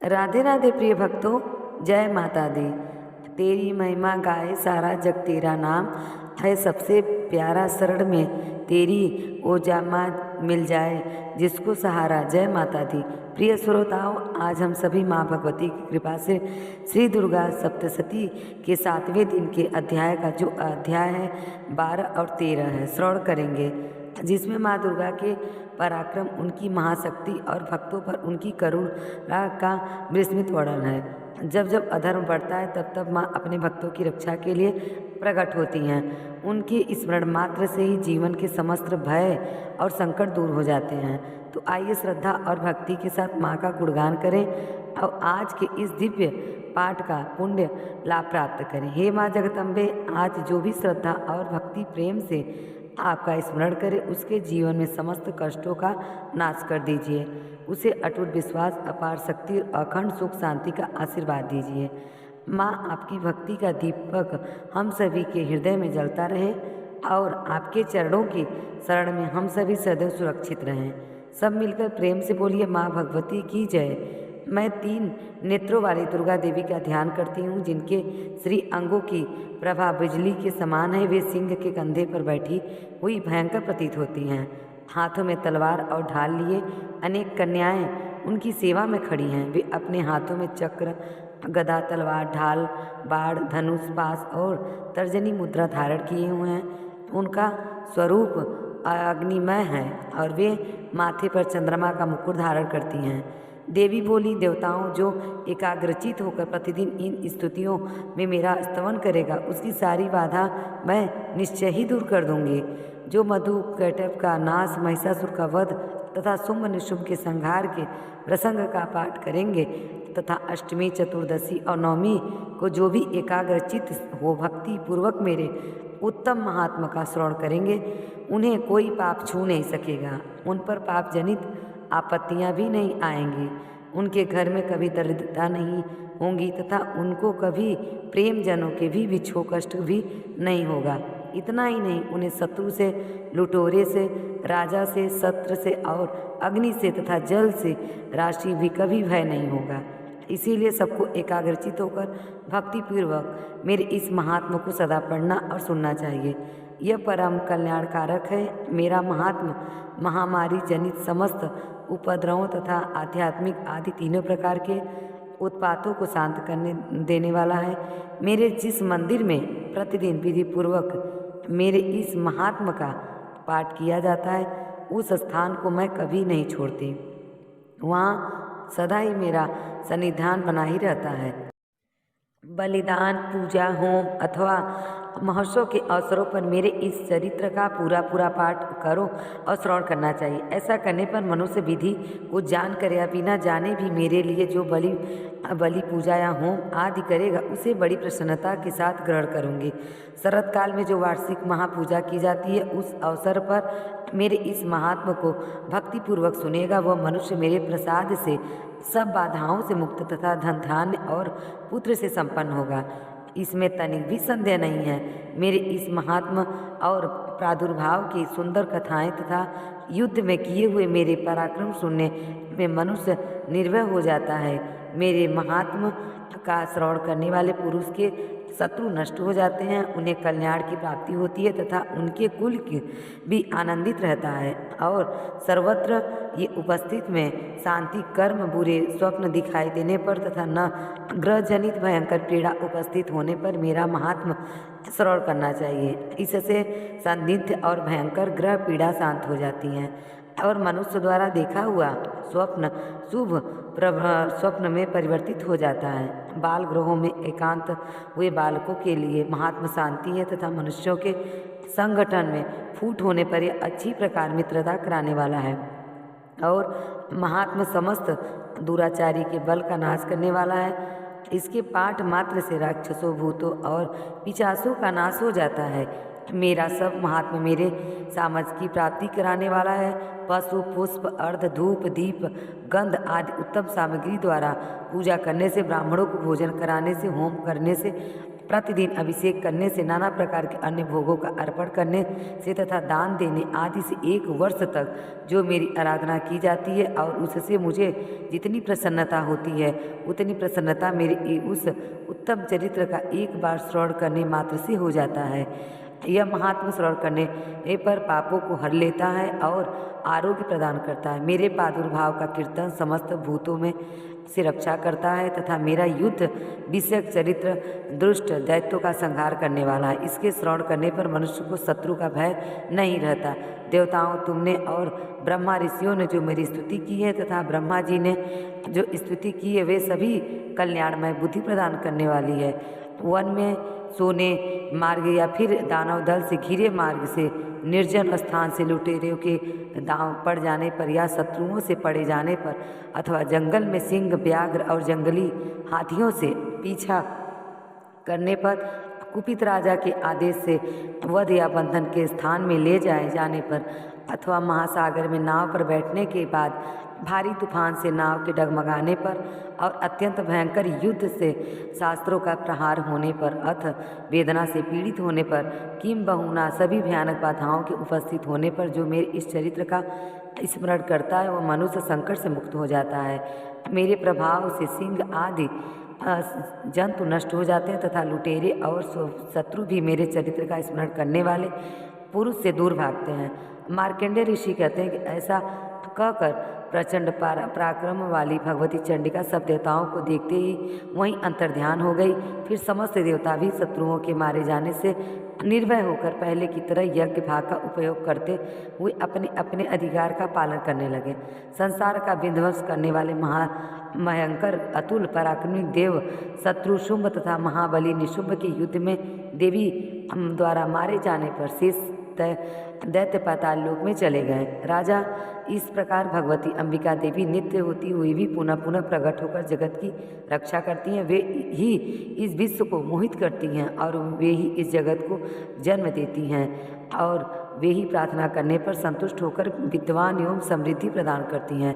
राधे राधे प्रिय भक्तों, जय माता दी। तेरी महिमा गाए सारा जग, तेरा नाम है सबसे प्यारा। शरण में तेरी ओजामा मिल जाए जिसको सहारा। जय माता दी। प्रिय श्रोताओं, आज हम सभी माँ भगवती की कृपा से श्री दुर्गा सप्तशती के 7वें दिन के अध्याय का जो अध्याय है 12 और 13 है श्रवण करेंगे, जिसमें माँ दुर्गा के पराक्रम, उनकी महाशक्ति और भक्तों पर उनकी करुणा का विस्मृत वर्णन है। जब जब अधर्म बढ़ता है तब तब माँ अपने भक्तों की रक्षा के लिए प्रकट होती हैं। उनके स्मरण मात्र से ही जीवन के समस्त भय और संकट दूर हो जाते हैं। तो आइए श्रद्धा और भक्ति के साथ माँ का गुणगान करें और आज के इस दिव्य पाठ का पुण्य लाभ प्राप्त करें। हे माँ जगदम्बे, आज जो भी श्रद्धा और भक्ति प्रेम से आपका स्मरण करे, उसके जीवन में समस्त कष्टों का नाश कर दीजिए। उसे अटूट विश्वास, अपार शक्ति और अखंड सुख शांति का आशीर्वाद दीजिए। माँ, आपकी भक्ति का दीपक हम सभी के हृदय में जलता रहे और आपके चरणों की शरण में हम सभी सदैव सुरक्षित रहें। सब मिलकर प्रेम से बोलिए, माँ भगवती की जय। मैं 3 नेत्रों वाली दुर्गा देवी का ध्यान करती हूँ, जिनके श्री अंगों की प्रभा बिजली के समान है। वे सिंह के कंधे पर बैठी हुई भयंकर प्रतीत होती हैं। हाथों में तलवार और ढाल लिए अनेक कन्याएं उनकी सेवा में खड़ी हैं। वे अपने हाथों में चक्र, गदा, तलवार, ढाल, बाण, धनुष, पास और तर्जनी मुद्रा धारण किए हुए हैं। उनका स्वरूप अग्निमय है और वे माथे पर चंद्रमा का मुकुट धारण करती हैं। देवी बोली, देवताओं, जो एकाग्रचित होकर प्रतिदिन इन स्तुतियों में मेरा स्तवन करेगा, उसकी सारी बाधा मैं निश्चय ही दूर कर दूंगी। जो मधु कैटभ का नाश, महिषासुर का वध तथा शुंभ निशुंभ के संहार के प्रसंग का पाठ करेंगे तथा अष्टमी, चतुर्दशी और नवमी को जो भी एकाग्रचित हो भक्ति पूर्वक मेरे उत्तम महात्मा का श्रवण करेंगे, उन्हें कोई पाप छू नहीं सकेगा। उन पर पाप जनित आपत्तियां भी नहीं आएंगी। उनके घर में कभी दरिद्रता नहीं होंगी तथा उनको कभी प्रेमजनों के भी विछोह कष्ट भी नहीं होगा। इतना ही नहीं, उन्हें शत्रु से, लुटोरे से, राजा से, शस्त्र से और अग्नि से तथा जल से राशि भी कभी भय नहीं होगा। इसीलिए सबको एकाग्रचित होकर भक्तिपूर्वक मेरे इस महात्मा को सदा पढ़ना और सुनना चाहिए। यह परम कल्याणकारक है। मेरा महात्मा महामारी जनित समस्त उपद्रवों तथा आध्यात्मिक आदि तीनों प्रकार के उत्पातों को शांत करने देने वाला है। मेरे जिस मंदिर में प्रतिदिन विधि पूर्वक मेरे इस महात्मा का पाठ किया जाता है, उस स्थान को मैं कभी नहीं छोड़ती। वहाँ सदा ही मेरा सन्निधान बना ही रहता है। बलिदान, पूजा, होम अथवा महोत्सव के अवसरों पर मेरे इस चरित्र का पूरा पाठ करो और श्रवण करना चाहिए। ऐसा करने पर मनुष्य विधि को जानकर या बिना जाने भी मेरे लिए जो बलि पूजा या होम आदि करेगा, उसे बड़ी प्रसन्नता के साथ ग्रहण करूंगी। शरत काल में जो वार्षिक महापूजा की जाती है, उस अवसर पर मेरे इस महात्मा को भक्तिपूर्वक सुनेगा, वह मनुष्य मेरे प्रसाद से सब बाधाओं से मुक्त तथा धन धान्य और पुत्र से संपन्न होगा। इसमें तनिक भी संदेह नहीं है। मेरे इस महात्मा और प्रादुर्भाव की सुंदर कथाएं तथा युद्ध में किए हुए मेरे पराक्रम सुनने में मनुष्य निर्भय हो जाता है। मेरे महात्मा का श्रवण करने वाले पुरुष के शत्रु नष्ट हो जाते हैं, उन्हें कल्याण की प्राप्ति होती है तथा उनके कुल भी आनंदित रहता है और सर्वत्र ये उपस्थित में शांति, कर्म, बुरे स्वप्न दिखाई देने पर तथा न ग्रह जनित भयंकर पीड़ा उपस्थित होने पर मेरा महात्मा श्रवण करना चाहिए। इससे संदिग्ध और भयंकर ग्रह पीड़ा शांत हो जाती हैं और मनुष्य द्वारा देखा हुआ स्वप्न शुभ स्वप्न में परिवर्तित हो जाता है। बाल गृहों में एकांत हुए बालकों के लिए महात्मा शांति है तथा मनुष्यों के संगठन में फूट होने पर यह अच्छी प्रकार मित्रता कराने वाला है और महात्मा समस्त दुराचारी के बल का नाश करने वाला है। इसके पाठ मात्र से राक्षसों, भूतों और पिशाचों का नाश हो जाता है। मेरा सब महात्मा मेरे सामर्थ्य की प्राप्ति कराने वाला है। पशु, पुष्प, अर्ध, धूप, दीप, गंध आदि उत्तम सामग्री द्वारा पूजा करने से, ब्राह्मणों को भोजन कराने से, होम करने से प्रतिदिन अभिषेक करने से, नाना प्रकार के अन्य भोगों का अर्पण करने से तथा दान देने आदि से 1 वर्ष तक जो मेरी आराधना की जाती है और उससे मुझे जितनी प्रसन्नता होती है उतनी प्रसन्नता मेरे उस उत्तम चरित्र का एक बार श्रवण करने मात्र से हो जाता है। यह महात्मा श्रवण करने पर पापों को हर लेता है और आरोग्य प्रदान करता है। मेरे प्रादुर्भाव का कीर्तन समस्त भूतों में से रक्षा करता है तथा मेरा युद्ध विषयक चरित्र दुष्ट दैत्यों का संहार करने वाला है। इसके श्रवण करने पर मनुष्य को शत्रु का भय नहीं रहता। देवताओं, तुमने और ब्रह्मा ऋषियों ने जो मेरी स्तुति की है तथा ब्रह्मा जी ने जो स्तुति की है वे सभी कल्याणमय बुद्धि प्रदान करने वाली है। वन में सोने मार्ग या फिर दानव दल से घिरे मार्ग से, निर्जन स्थान से लुटेरों के दांव पड़ जाने पर या शत्रुओं से पड़े जाने पर अथवा जंगल में सिंह, व्याघ्र और जंगली हाथियों से पीछा करने पर, कुपित राजा के आदेश से वध या बंधन के स्थान में ले जाए जाने पर अथवा महासागर में नाव पर बैठने के बाद भारी तूफान से नाव के डगमगाने पर और अत्यंत भयंकर युद्ध से शास्त्रों का प्रहार होने पर अथ वेदना से पीड़ित होने पर किम बहुना सभी भयानक बाधाओं के उपस्थित होने पर जो मेरे इस चरित्र का स्मरण करता है वह मनुष्य संकट से मुक्त हो जाता है। मेरे प्रभाव से सिंह आदि जंतु नष्ट हो जाते हैं तथा लुटेरे और शत्रु भी मेरे चरित्र का स्मरण करने वाले पुरुष से दूर भागते हैं। मार्कंडेय ऋषि कहते हैं कि ऐसा कहकर प्रचंड पराक्रम वाली भगवती चंडिका सब देवताओं को देखते ही वहीं अंतर्ध्यान हो गई। फिर समस्त देवता भी शत्रुओं के मारे जाने से निर्भय होकर पहले की तरह यज्ञ भाग का उपयोग करते हुए अपने अपने अधिकार का पालन करने लगे। संसार का विध्वंस करने वाले भयंकर अतुल पराक्रमी देव शत्रु शुंभ तथा महाबली निशुंभ के युद्ध में देवी द्वारा मारे जाने पर शेष दैत्य पाताल लोक में चले गए। राजा, इस प्रकार भगवती अंबिका देवी नित्य होती हुई भी पुनः पुनः प्रकट होकर जगत की रक्षा करती हैं। वे ही इस विश्व को मोहित करती हैं और वे ही इस जगत को जन्म देती हैं और वे ही प्रार्थना करने पर संतुष्ट होकर विद्वान एवं समृद्धि प्रदान करती हैं।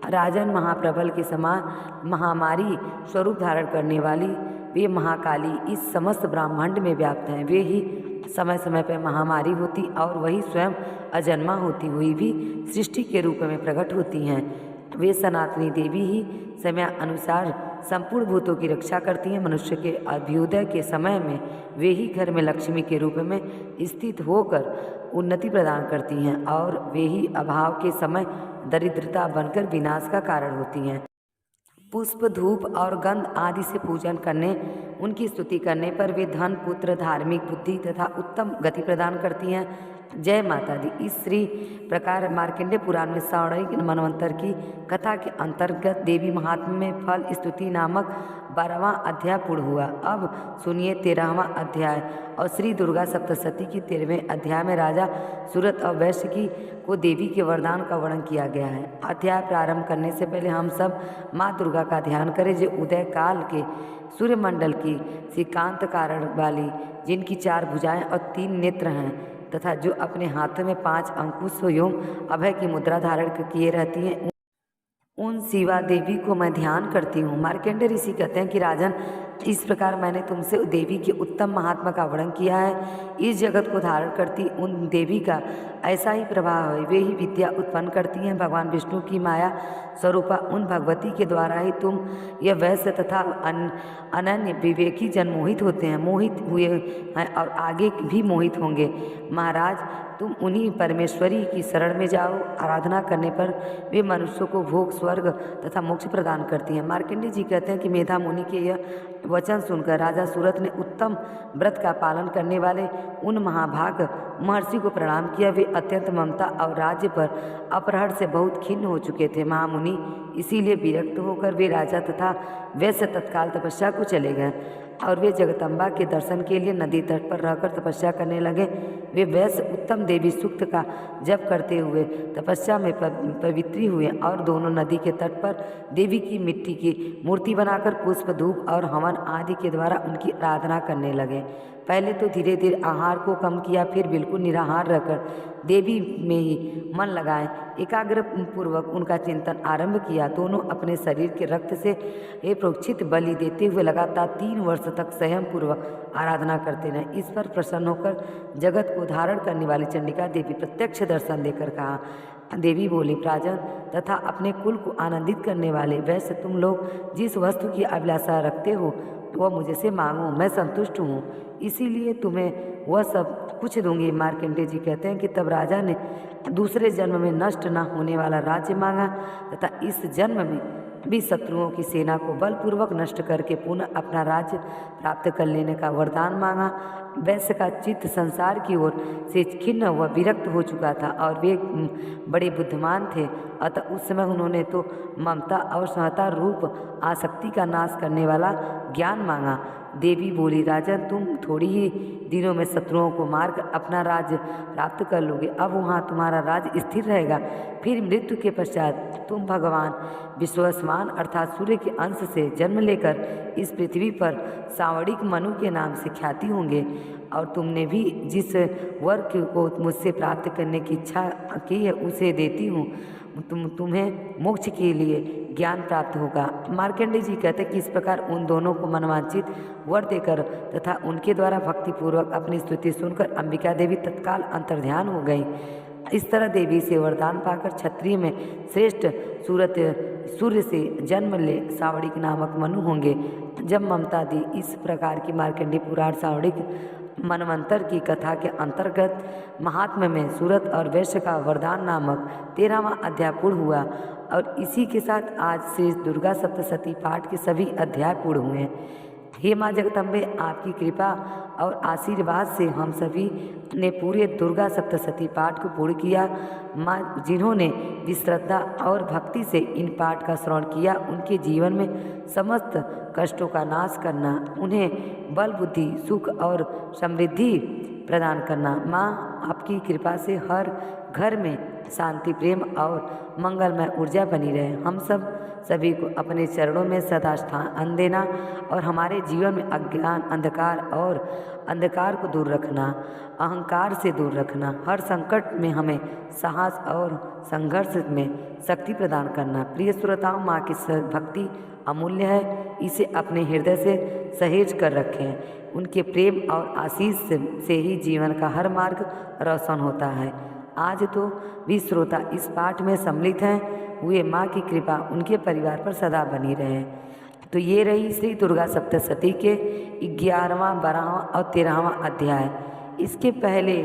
राजन, महाप्रबल के समान महामारी स्वरूप धारण करने वाली वे महाकाली इस समस्त ब्रह्मांड में व्याप्त हैं। वे ही समय समय पर महामारी होती और वही स्वयं अजन्मा होती हुई भी सृष्टि के रूप में प्रकट होती हैं। वे सनातनी देवी ही समय अनुसार संपूर्ण भूतों की रक्षा करती हैं। मनुष्य के अभ्युदय के समय में वे ही घर में लक्ष्मी के रूप में स्थित होकर उन्नति प्रदान करती हैं और वे ही अभाव के समय दरिद्रता बनकर विनाश का कारण होती हैं। पुष्प, धूप और गंध आदि से पूजन करने, उनकी स्तुति करने पर वे धन, पुत्र, धार्मिक बुद्धि तथा उत्तम गति प्रदान करती हैं। जय माता दी। इस श्री प्रकार मार्कंडेय पुराण में सौणिक मनवंतर की कथा के अंतर्गत देवी महात्म्य में फल स्तुति नामक 12वां अध्याय पूर्ण हुआ। अब सुनिए 13वां अध्याय और श्री दुर्गा सप्तशती की 13वें अध्याय में राजा सूरत और वैश्य की को देवी के वरदान का वर्णन किया गया है। अध्याय प्रारंभ करने से पहले हम सब माँ दुर्गा का ध्यान करें जो उदय काल के सूर्यमंडल की श्रीकांत कारण वाली, जिनकी 4 भुजाएं और 3 नेत्र हैं तथा जो अपने हाथों में 5 अंकुश एवं अभय की मुद्रा धारण किए रहती हैं, उन शिवा देवी को मैं ध्यान करती हूँ। मार्कंडेय ऋषि कहते हैं कि राजन, इस प्रकार मैंने तुमसे देवी के उत्तम महात्मा का वर्णन किया है। इस जगत को धारण करती उन देवी का ऐसा ही प्रभाव है। वे ही विद्या उत्पन्न करती हैं। भगवान विष्णु की माया स्वरूपा उन भगवती के द्वारा ही तुम यह वैश्य तथा अनन्य विवेकी जन मोहित होते हैं, मोहित हुए हैं और आगे भी मोहित होंगे। महाराज, तुम उन्हीं परमेश्वरी की शरण में जाओ। आराधना करने पर वे मनुष्यों को भोग, स्वर्ग तथा मोक्ष प्रदान करती हैं। मार्कंडेय जी कहते हैं कि मेधा मुनि के यह वचन सुनकर राजा सूरत ने उत्तम व्रत का पालन करने वाले उन महाभाग महर्षि को प्रणाम किया। वे अत्यंत ममता और राज्य पर अपहरण से बहुत खिन्न हो चुके थे। महामुनि इसीलिए विरक्त होकर वे राजा तथा वैश्य तत्काल तपस्या को चले गए और वे जगदम्बा के दर्शन के लिए नदी तट पर रहकर तपस्या करने लगे। वे वैश्य उत्तम देवी सूक्त का जप करते हुए तपस्या में पवित्री हुए और दोनों नदी के तट पर देवी की मिट्टी की मूर्ति बनाकर पुष्प, धूप और हवन आदि के द्वारा उनकी आराधना करने लगे। पहले तो धीरे धीरे आहार को कम किया, फिर बिल्कुल निराहार रहकर देवी में ही मन लगाए, एकाग्र पूर्वक उनका चिंतन आरंभ किया। दोनों अपने शरीर के रक्त से हे प्रोक्षित बलि देते हुए लगातार 3 वर्ष तक संयम पूर्वक आराधना करते रहे। इस पर प्रसन्न होकर जगत को धारण करने वाली चंडिका देवी प्रत्यक्ष दर्शन देकर कहा, देवी बोली, राजन तथा अपने कुल को आनंदित करने वाले, वैसे तुम लोग जिस वस्तु की अभिलाषा रखते हो वह मुझे से मांगो, मैं संतुष्ट हूँ, इसीलिए तुम्हें वह सब कुछ दूंगी। मार्कंडेय जी कहते हैं कि तब राजा ने दूसरे जन्म में नष्ट न होने वाला राज्य मांगा तथा इस जन्म में भी शत्रुओं की सेना को बलपूर्वक नष्ट करके पुनः अपना राज्य प्राप्त कर लेने का वरदान मांगा। वैश्य का चित्त संसार की ओर से खिन्न व विरक्त हो चुका था और वे बड़े बुद्धिमान थे, अतः उस समय उन्होंने तो ममता और सहता रूप आसक्ति का नाश करने वाला ज्ञान मांगा। देवी बोली, राजन तुम थोड़ी ही दिनों में शत्रुओं को मारकर अपना राज्य प्राप्त कर लोगे। अब वहाँ तुम्हारा राज्य स्थिर रहेगा। फिर मृत्यु के पश्चात तुम भगवान विश्वस्मान अर्थात सूर्य के अंश से जन्म लेकर इस पृथ्वी पर सांवड़िक मनु के नाम से ख्याति होंगे। और तुमने भी जिस वर को मुझसे प्राप्त करने की इच्छा की है उसे देती हूँ। तुम्हें मोक्ष के लिए ज्ञान प्राप्त होगा। मार्कंडेय जी कहते हैं कि इस प्रकार उन दोनों को मनवांचित वर देकर तथा उनके द्वारा भक्तिपूर्वक अपनी स्तुति सुनकर अंबिका देवी तत्काल अंतर्ध्यान हो गई। इस तरह देवी से वरदान पाकर क्षत्रिय में श्रेष्ठ सूर्य से जन्म ले सांवड़िक नामक मनु होंगे। जब ममता दी इस प्रकार की मार्कंडेय पुराण सांवड़िक मनवंतर की कथा के अंतर्गत महात्म्य में सूरत और वैश्य का वरदान नामक 13वां अध्याय पूर्ण हुआ और इसी के साथ आज श्री दुर्गा सप्तशती पाठ के सभी अध्याय पूर्ण हुए। हे माँ जगदम्बे, आपकी कृपा और आशीर्वाद से हम सभी ने पूरे दुर्गा सप्तशती पाठ को पूर्ण किया। माँ, जिन्होंने श्रद्धा और भक्ति से इन पाठ का श्रवण किया उनके जीवन में समस्त कष्टों का नाश करना, उन्हें बल बुद्धि सुख और समृद्धि प्रदान करना। माँ, आपकी कृपा से हर घर में शांति प्रेम और मंगलमय ऊर्जा बनी रहे। हम सभी को अपने चरणों में सदा स्थान देना और हमारे जीवन में अज्ञान अंधकार को दूर रखना, अहंकार से दूर रखना, हर संकट में हमें साहस और संघर्ष में शक्ति प्रदान करना। प्रिय श्रोताओं, माँ की भक्ति अमूल्य है, इसे अपने हृदय से सहेज कर रखें। उनके प्रेम और आशीष से ही जीवन का हर मार्ग रोशन होता है। आज तो भी श्रोता इस पाठ में सम्मिलित हैं, हुए माँ की कृपा उनके परिवार पर सदा बनी रहे। तो ये रही श्री दुर्गा सप्तशती के 11वां 12वां और 13वां अध्याय। इसके पहले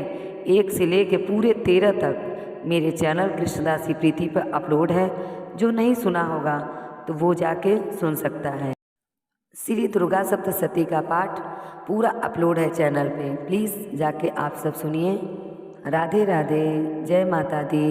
1 से लेकर पूरे 13 तक मेरे चैनल कृष्णदासी प्रीति पर अपलोड है। जो नहीं सुना होगा तो वो जाके सुन सकता है। श्री दुर्गा सप्तशती का पाठ पूरा अपलोड है चैनल पे, प्लीज़ जाके आप सब सुनिए। राधे राधे, जय माता दी।